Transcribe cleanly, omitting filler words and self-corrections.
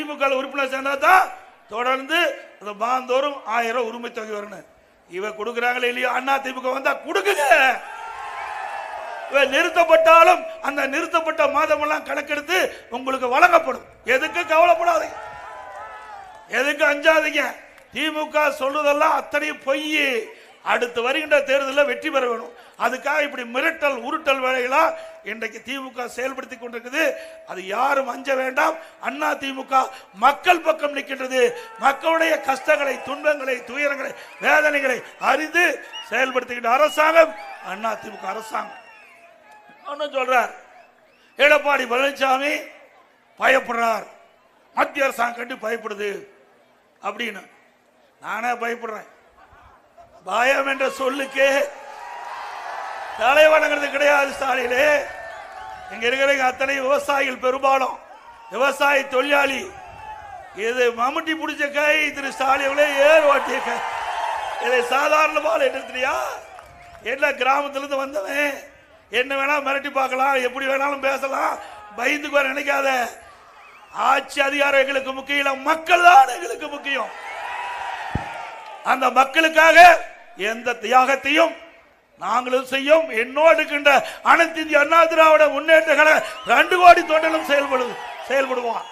திமுக உறுப்பினர் சேர்ந்தா தான் தொடர்ந்து மாதந்தோறும் 1000 உரிமை தொகை வரணும். இவ கொடுக்குறாங்களே இல்லையோ, அண்ணா திமுக வந்தா கொடுக்குங்க. நிறுத்தப்பட்டாலும் அந்த நிறுத்தப்பட்ட மாதமெல்லாம் கணக்கெடுத்து உங்களுக்கு வழங்கப்படும். எதுக்கு கவலைப்படாதீங்க, எதுக்கு அஞ்சாதீங்க. திமுக சொல்றதெல்லாம் அத்தனையும் பொய். அடுத்து வருகின்ற தேர்தலில் வெற்றி பெற வேணும். அதுக்காக இப்படி மிரட்டல் உருட்டல் வேலைகளா இன்றைக்கு திமுக செயல்படுத்திக் கொண்டிருக்குது. அது யாரும் அஞ்ச வேண்டாம். அண்ணா திமுக மக்கள் பக்கம் நிற்கின்றது. மக்களுடைய கஷ்டங்களை, துன்பங்களை, துயரங்களை, வேதனைகளை அறிந்து செயல்படுத்துகின்ற அரசாங்கம் அண்ணா திமுக அரசாங்கம். சொல்றார் எடப்பாடி பழனிசாமி பயப்படுறார், மத்திய அரசாங்கம் கண்டு பயப்படுது அப்படின்னு. நானே பயப்படுறேன். பயம் என்ற சொல்லுக்கு தலைவணங்கிறது கிடையாது. ஸ்டாலினே, இங்க இருக்கிற அத்தனை விவசாயிகள் பெரும்பாலும் விவசாய தொழிலாளி. இது மம்முட்டி பிடிச்ச கை திரு ஸ்டாலின் ஏர் ஓட்டிய கை. இதை சாதாரணமாக எடுத்துறியா? என்ன கிராமத்திலிருந்து வந்தவன், என்ன வேணாலும் மிரட்டி பார்க்கலாம், எப்படி வேணாலும் பேசலாம், பயந்துக்கு வர நினைக்காத. ஆட்சி அதிகாரம் எங்களுக்கு முக்கியம் இல்லை, மக்கள் தான் எங்களுக்கு முக்கியம். அந்த மக்களுக்காக எந்த தியாகத்தையும் நாங்களும் செய்யும். என்னோடு இருக்கின்ற அனைத்து இந்திய அண்ணா திராவிட முன்னேற்ற கழக 2 கோடி தொண்டர்களும் செயல்படுவோம்.